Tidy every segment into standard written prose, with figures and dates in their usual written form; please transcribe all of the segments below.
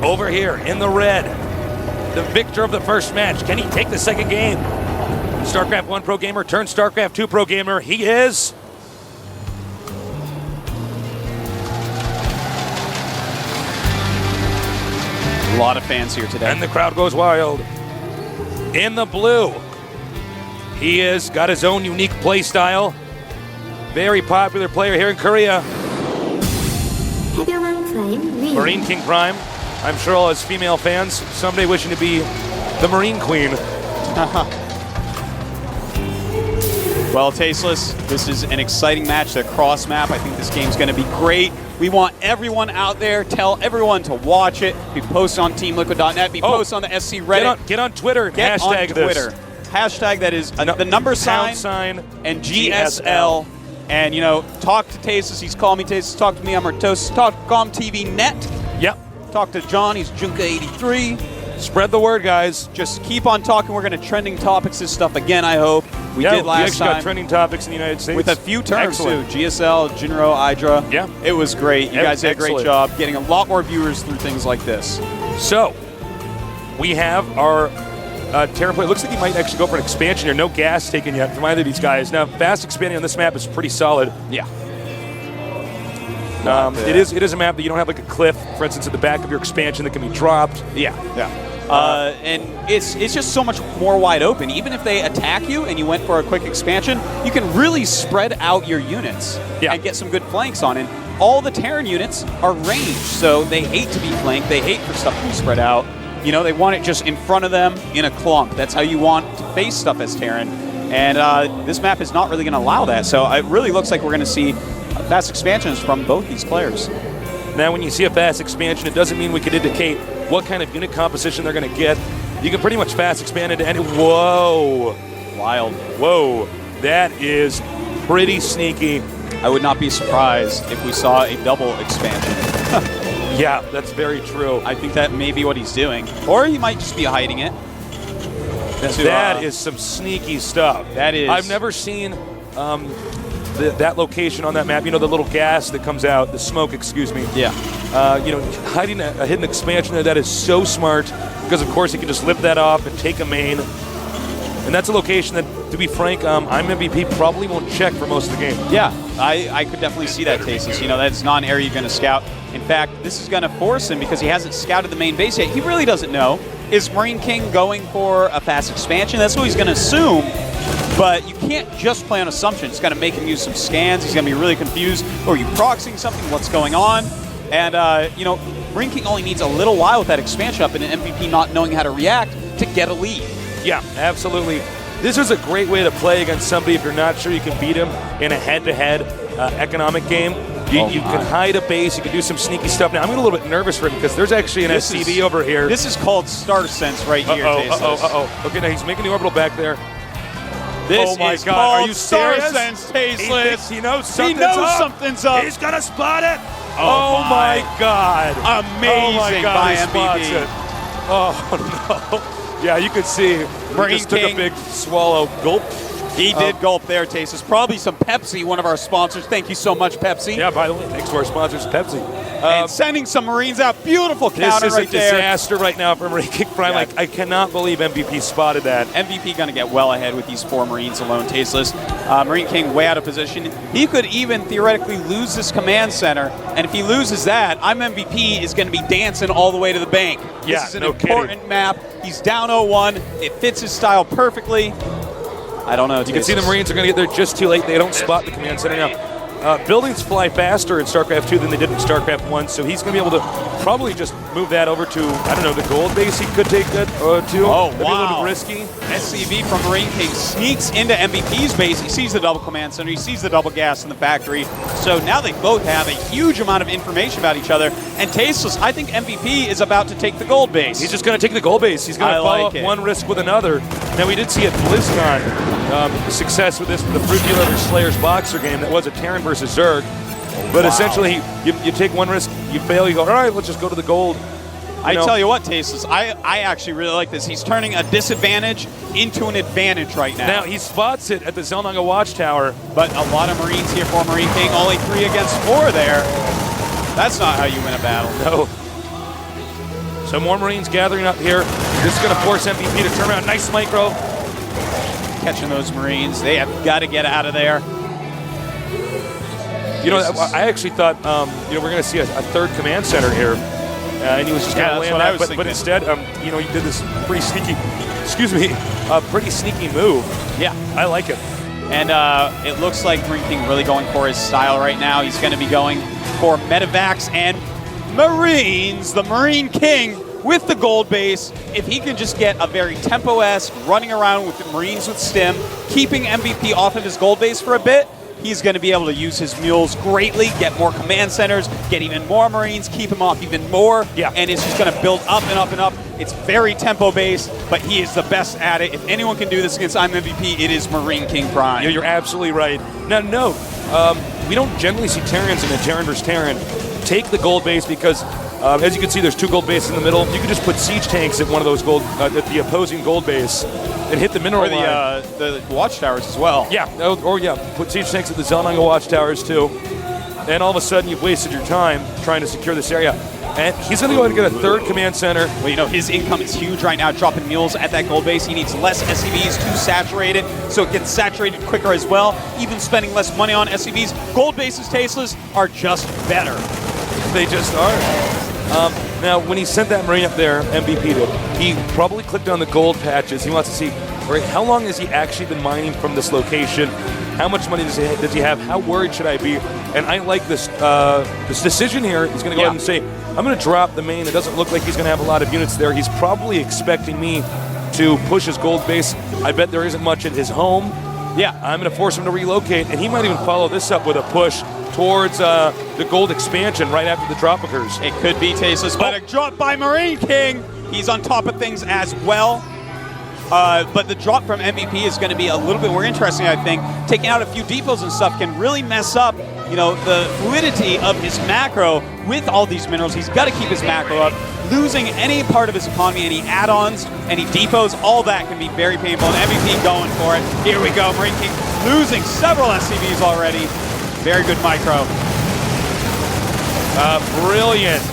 over here in the red, the victor of the first match. Can he take the second game? StarCraft 1 pro gamer turned StarCraft 2 pro gamer. He is. A lot of fans here today. And the crowd goes wild. In the blue, he has got his own unique play style. Very popular player here in Korea. MarineKing Prime. I'm sure all his female fans someday wishing to be the Marine Queen. Well, Tasteless, this is an exciting match, the cross map. I think this game's going to be great. We want everyone out there, tell everyone to watch it. Be posted on TeamLiquid.net, be posted on the SC Reddit. Get on Twitter and get hashtag on Twitter. this. Hashtag that is the number sign and GSL. And, you know, talk to Tasteless. He's calling me Tasteless. Talk to me. I'm Artosis. Talk to Calm TV Net. Yep. Talk to John. He's Junka83. Spread the word, guys. Just keep on talking. We're going to trending topics this stuff again, I hope. We did last we actually time. Got trending topics in the United States. With a few terms, Excellent. too. GSL, Jinro, Hydra. Yeah. It was great. You guys did a great Excellent. job getting a lot more viewers through things like this. So, we have our Terran play. It looks like he might actually go for an expansion here. No gas taken yet from either of these guys. Now, fast expanding on this map is pretty solid. Yeah. It is a map that you don't have like a cliff, for instance, at the back of your expansion that can be dropped. Yeah. And it's just so much more wide open. Even if they attack you and you went for a quick expansion, you can really spread out your units and get some good flanks on it. All the Terran units are ranged, so they hate to be flanked. They hate for stuff to be spread out. You know, they want it just in front of them in a clump. That's how you want to face stuff as Terran. And this map is not really going to allow that. So it really looks like we're going to see fast expansions from both these players. Now, when you see a fast expansion, it doesn't mean we can indicate what kind of unit composition they're going to get. You can pretty much fast expand into any. Whoa. Wild. Whoa. That is pretty sneaky. I would not be surprised if we saw a double expansion. Yeah, that's very true. I think that may be what he's doing. Or he might just be hiding it. That is some sneaky stuff. That is. I've never seen that location on that map. You know, the little gas that comes out, the smoke, excuse me. Yeah. You know, hiding a hidden expansion there, that is so smart because, of course, you can just lift that off and take a main. And that's a location that, to be frank, I'm MVP probably won't check for most of the game. Yeah, I could definitely see that, Tasteless. You know, that's not an area you're going to scout. In fact, this is going to force him because he hasn't scouted the main base yet. He really doesn't know. Is MarineKing going for a fast expansion? That's what he's going to assume. But you can't just play on assumption. It's going to make him use some scans. He's going to be really confused. Or are you proxying something? What's going on? And, you know, MarineKing only needs a little while with that expansion up and an MVP not knowing how to react to get a lead. Yeah, absolutely. This is a great way to play against somebody if you're not sure you can beat him in a head-to-head economic game. You can hide a base. You can do some sneaky stuff. Now, I'm a little bit nervous for him because there's actually an SCV over here. This is called Star Sense right here, Tasteless. Okay, now he's making the orbital back there. This is called Are you Star Sense, Tasteless. He knows something's up. He's going to spot it. Oh my God. Amazing by MVP. Oh, no. Yeah, you could see. He just took a big swallow. Gulp. He did gulp there, Tasteless. Probably some Pepsi, one of our sponsors. Thank you so much, Pepsi. Yeah, by the way, thanks to our sponsors, Pepsi. And sending some Marines out. Beautiful counter This is right a there. disaster right now for MarineKing Prime. Yeah. I cannot believe MVP spotted that. MVP going to get well ahead with these 4 Marines alone, Tasteless. MarineKing way out of position. He could even theoretically lose this command center, and if he loses that, I'm MVP is going to be dancing all the way to the bank. Yeah, this is an no important kidding. map. He's down 0-1. It fits his style perfectly. I don't know. You can see the Marines are going to get there just too late. They don't spot the command center now. Buildings fly faster in StarCraft 2 than they did in StarCraft 1, so he's going to be able to probably just move that over to, I don't know, the gold base. He could take that to. Oh, That'd be a little bit risky. SCV from MarineKing sneaks into MVP's base. He sees the double command center. He sees the double gas in the factory. So now they both have a huge amount of information about each other. And Tasteless, I think MVP is about to take the gold base. He's just going to take the gold base. He's going to follow up one risk with another. Now, we did see at BlizzCon success with this with the Fruit Dealer vs. Slayer's Boxer game. That was a Terran versus Zerg. But essentially, you take one risk, you fail, you go, all right, let's just go to the gold. I tell you what, Tasteless, I actually really like this. He's turning a disadvantage into an advantage right now. Now, he spots it at the Zelnaga Watchtower. But a lot of Marines here for MarineKing. Only 3 against 4 there. That's not how you win a battle. No. So more Marines gathering up here. This is going to force MVP to turn around. Nice micro. Catching those Marines. They have got to get out of there. You know, I actually thought, you know, we're going to see a third command center here. And he was just going to land that. But instead, you know, he did this pretty sneaky, pretty sneaky move. Yeah. I like it. And it looks like MarineKing really going for his style right now. He's going to be going for medevacs and Marines, the MarineKing with the gold base. If he can just get a very tempo-esque running around with the Marines with stim, keeping MVP off of his gold base for a bit, he's going to be able to use his mules greatly, get more command centers, get even more Marines, keep him off even more, and it's just going to build up and up and up. It's very tempo-based, but he is the best at it. If anyone can do this against MVP, it is MarineKing Prime. Yeah, you're absolutely right. Now, note, we don't generally see Terrans in a Terran versus Terran take the gold base because, as you can see, there's 2 gold bases in the middle. You can just put siege tanks at one of those gold, at the opposing gold base, and hit the mineral line. The watchtowers as well. Yeah, or put siege tanks at the Zelnanga watchtowers too. And all of a sudden, you've wasted your time trying to secure this area. And he's going to go ahead and get a third command center. Well, you know, his income is huge right now, dropping mules at that gold base. He needs less SCVs to saturate it, so it gets saturated quicker as well. Even spending less money on SCVs. Gold bases, tasteless, are just better. They just are. Now, when he sent that Marine up there, MVP did, he probably clicked on the gold patches. He wants to see, right, how long has he actually been mining from this location? How much money does he have? How worried should I be? And I like this this decision here. He's going to go ahead and say, I'm going to drop the main. It doesn't look like he's going to have a lot of units there. He's probably expecting me to push his gold base. I bet there isn't much at his home. Yeah, I'm going to force him to relocate, and he might even follow this up with a push towards the gold expansion right after the drop occurs. It could be tasteless, but a drop by MarineKing. He's on top of things as well. But the drop from MVP is going to be a little bit more interesting, I think. Taking out a few depots and stuff can really mess up, you know, the fluidity of his macro with all these minerals. He's got to keep his macro up. Losing any part of his economy, any add-ons, any depots, all that can be very painful. And MVP going for it. Here we go. MarineKing losing several SCVs already. Very good micro. Brilliant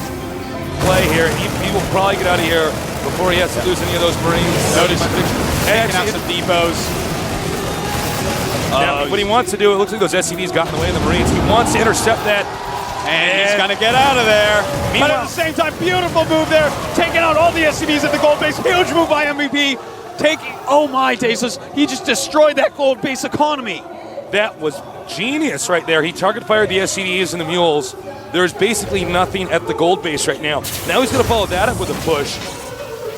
play here. He will probably get out of here before he has to lose any of those Marines. Notice taking out some depots. Now, what he wants to do, it looks like those SCVs got in the way of the Marines. He wants to intercept that. And he's going to get out of there. But at the same time, beautiful move there. Taking out all the SCVs at the gold base. Huge move by MVP. Oh my, Tasteless. He just destroyed that gold base economy. That was genius right there. He target fired the SCVs and the mules. There's basically nothing at the gold base right now. Now he's going to follow that up with a push.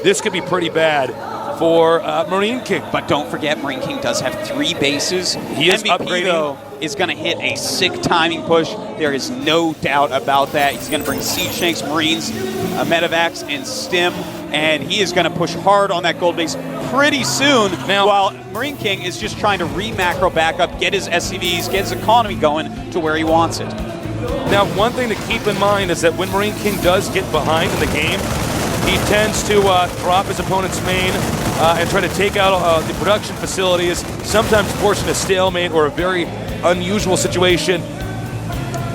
This could be pretty bad for MarineKing. But don't forget, MarineKing does have 3 bases. He is MVP, upgrading. Though, is going to hit a sick timing push. There is no doubt about that. He's going to bring siege tanks, Marines, medevacs, and stim. And he is going to push hard on that gold base pretty soon. Now, while MarineKing is just trying to re-macro back up, get his SCVs, get his economy going to where he wants it. Now, one thing to keep in mind is that when MarineKing does get behind in the game, he tends to drop his opponent's main and try to take out the production facilities, sometimes forcing a stalemate or a very unusual situation.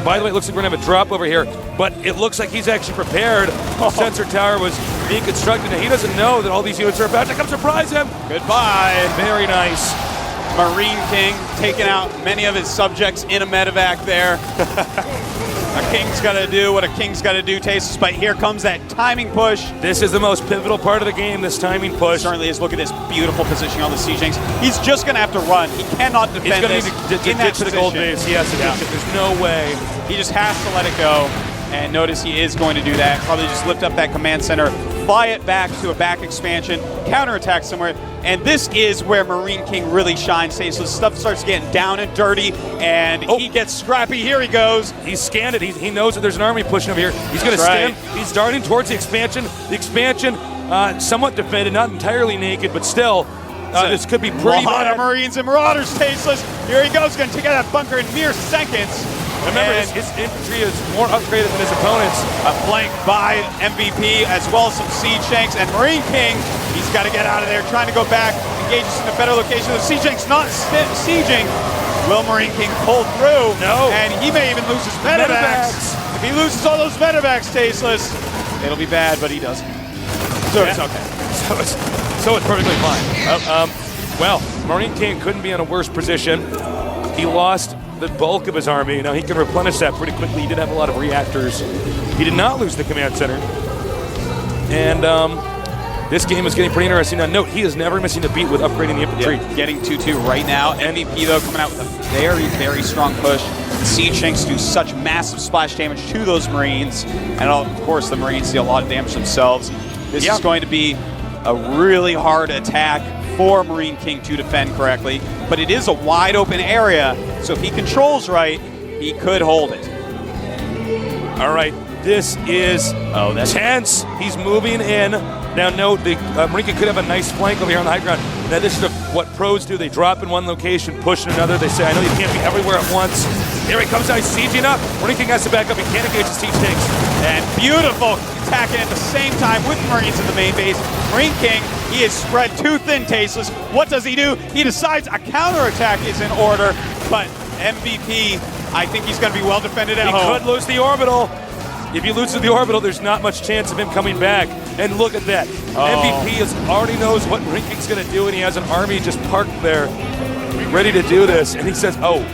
By the way, it looks like we're going to have a drop over here, but it looks like he's actually prepared. The sensor tower was being constructed, and he doesn't know that all these units are about to come surprise him. Goodbye. Very nice. MarineKing taking out many of his subjects in a medevac there. A king's got to do what a king's got to do, Tasteless, but here comes that timing push. This is the most pivotal part of the game, this timing push. It certainly is. Look at this beautiful positioning on the siege tanks. He's just going to have to run. He cannot defend this. He's going to need to ditch the gold base. He has to ditch it. There's no way. He just has to let it go. And notice he is going to do that. Probably just lift up that command center, fly it back to a back expansion, counterattack somewhere. And this is where MarineKing really shines. So stuff starts getting down and dirty, and he gets scrappy. Here he goes. He's scanned it. He knows that there's an army pushing over here. He's going to scan. He's darting towards the expansion. The expansion, somewhat defended, not entirely naked, but still, this could be pretty bad. A lot of Marines and Marauders, Tasteless. Here he goes, going to take out that bunker in mere seconds. Remember, his infantry is more upgraded than his opponents. Flanked by MVP as well as some siege tanks. And MarineKing, he's got to get out of there, trying to go back, engage us in a better location. The siege tank's not sieging. Will MarineKing pull through? No. And he may even lose his medevacs. If he loses all those medevacs, Tasteless, it'll be bad, but he doesn't. So it's okay. So it's perfectly fine. Well, MarineKing couldn't be in a worse position. He lost the bulk of his army. Now, he can replenish that pretty quickly. He did have a lot of reactors. He did not lose the command center. And this game is getting pretty interesting. Now, note, he is never missing a beat with upgrading the infantry. Yeah, getting 2-2 right now. MVP, though, coming out with a very, very strong push. The siege tanks do such massive splash damage to those Marines. And, of course, the Marines deal a lot of damage themselves. This is going to be a really hard attack for MarineKing to defend correctly. But it is a wide open area, so if he controls right, he could hold it. All right, this is tense. He's moving in. Now note, the MarineKing could have a nice flank over here on the high ground. Now this is what pros do. They drop in one location, push in another. They say, I know you can't be everywhere at once. Here he comes now, he's sieging up. MarineKing has to back up. He can't engage the siege tanks. And beautiful attacking at the same time with Marines in the main base. MarineKing, he is spread too thin, Tasteless. What does he do? He decides a counterattack is in order, but MVP, I think he's going to be well defended at home. He could lose the orbital. If he loses the orbital, there's not much chance of him coming back. And look at that. MVP already knows what MarineKing's going to do, and he has an army just parked there, ready to do this. And he says, oh,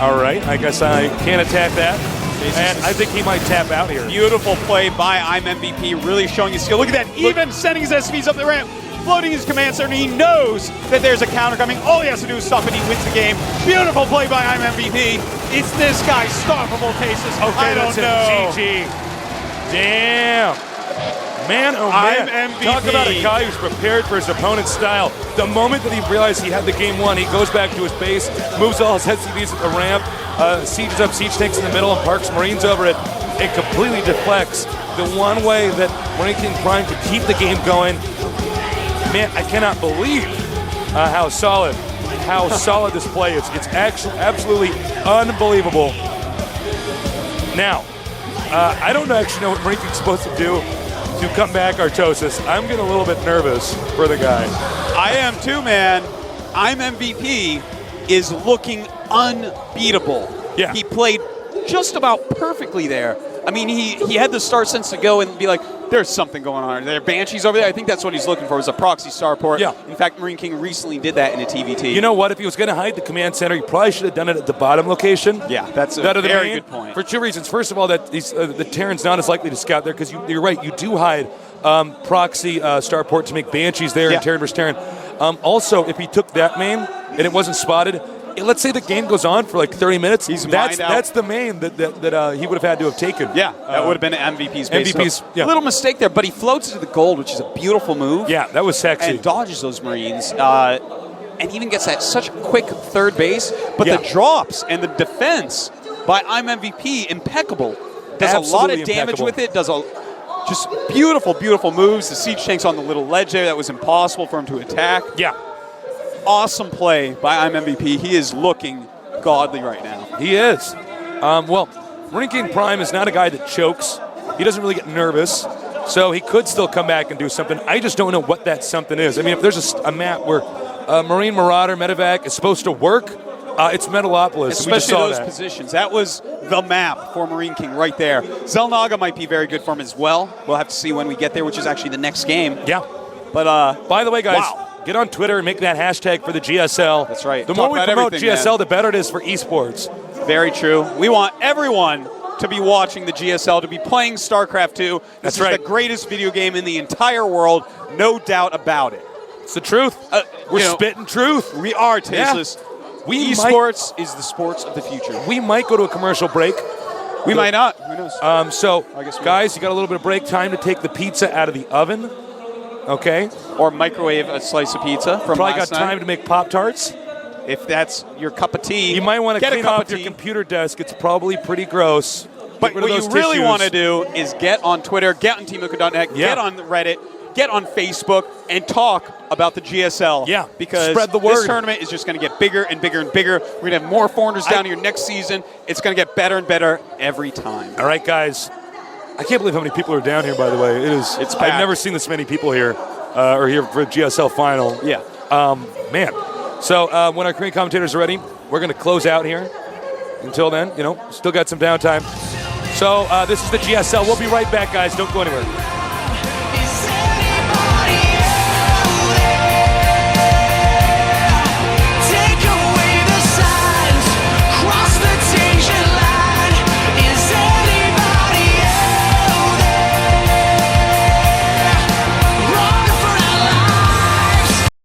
all right, I guess I can't attack that. And I think he might tap out here. Beautiful play by MVP, really showing his skill. Look at that, even sending his SVs up the ramp, floating his command center, and he knows that there's a counter coming. All he has to do is stop and he wins the game. Beautiful play by MVP. It's this guy, stoppable Tasteless. Okay, I don't know. GG. Damn. Man, oh man. MVP. Talk about a guy who's prepared for his opponent's style. The moment that he realized he had the game won, he goes back to his base, moves all his SCVs at the ramp, sieges up siege tanks in the middle and parks Marines over it. It completely deflects the one way that MarineKing Prime could keep the game going. Man, I cannot believe how solid this play is. It's actually absolutely unbelievable. Now, I don't actually know what MarineKing's supposed to do to come back Artosis. I'm getting a little bit nervous for the guy. I am too, man. MVP is looking unbeatable. Yeah. He played just about perfectly there. I mean, he had the star sense to go and be like, there's something going on. There are Banshees over there. I think that's what he's looking for, is a proxy starport. Yeah. In fact, MarineKing recently did that in a TVT. You know what? If he was going to hide the command center, he probably should have done it at the bottom location. Yeah, that's a very good point. For two reasons. First of all, that the Terran's not as likely to scout there, because you're right, you do hide proxy starport to make Banshees there in Terran versus Terran. Also, if he took that main and it wasn't spotted, let's say the game goes on for like 30 minutes. That's the main that he would have had to have taken. Yeah, that would have been MVP's base. MVP's, A little mistake there, but he floats to the gold, which is a beautiful move. Yeah, that was sexy. And dodges those Marines, and even gets that such quick third base. But the drops and the defense by MVP, impeccable. Does Absolutely a lot of damage impeccable. with it. Just beautiful, beautiful moves. The siege tank's on the little ledge there. That was impossible for him to attack. Yeah. Awesome play by MVP. He is looking godly right now. He is. Well, MarineKing Prime is not a guy that chokes. He doesn't really get nervous, so he could still come back and do something. I just don't know what that something is. I mean, if there's a map where Marine Marauder Medevac is supposed to work, it's Metalopolis. Especially those positions. That was the map for MarineKing right there. Xel'Naga might be very good for him as well. We'll have to see when we get there, which is actually the next game. Yeah. But by the way, guys, get on Twitter and make that hashtag for the GSL. That's right. The more we promote GSL, the better it is for esports. Very true. We want everyone to be watching the GSL, to be playing StarCraft 2. This is the greatest video game in the entire world, no doubt about it. It's the truth. We're spitting truth. We are, Tasteless. Yeah. Esports is the sports of the future. We might go to a commercial break. We might not. Who knows? So, guys, you got a little bit of break time to take the pizza out of the oven. Okay. Or microwave a slice of pizza from Probably last got time to make Pop-Tarts. If that's your cup of tea, you might want to clean off your computer desk. It's probably pretty gross. But what you really want to do is get on Twitter, get on TeamUka.net, get on Reddit, get on Facebook, and talk about the GSL. Yeah, because spread the word. This tournament is just going to get bigger and bigger and bigger. We're going to have more foreigners down here next season. It's going to get better and better every time. All right, guys. I can't believe how many people are down here, by the way. It's packed. I've never seen this many people here, or here for a GSL final. Yeah. Man. So when our Korean commentators are ready, we're going to close out here. Until then, still got some downtime. So this is the GSL. We'll be right back, guys. Don't go anywhere.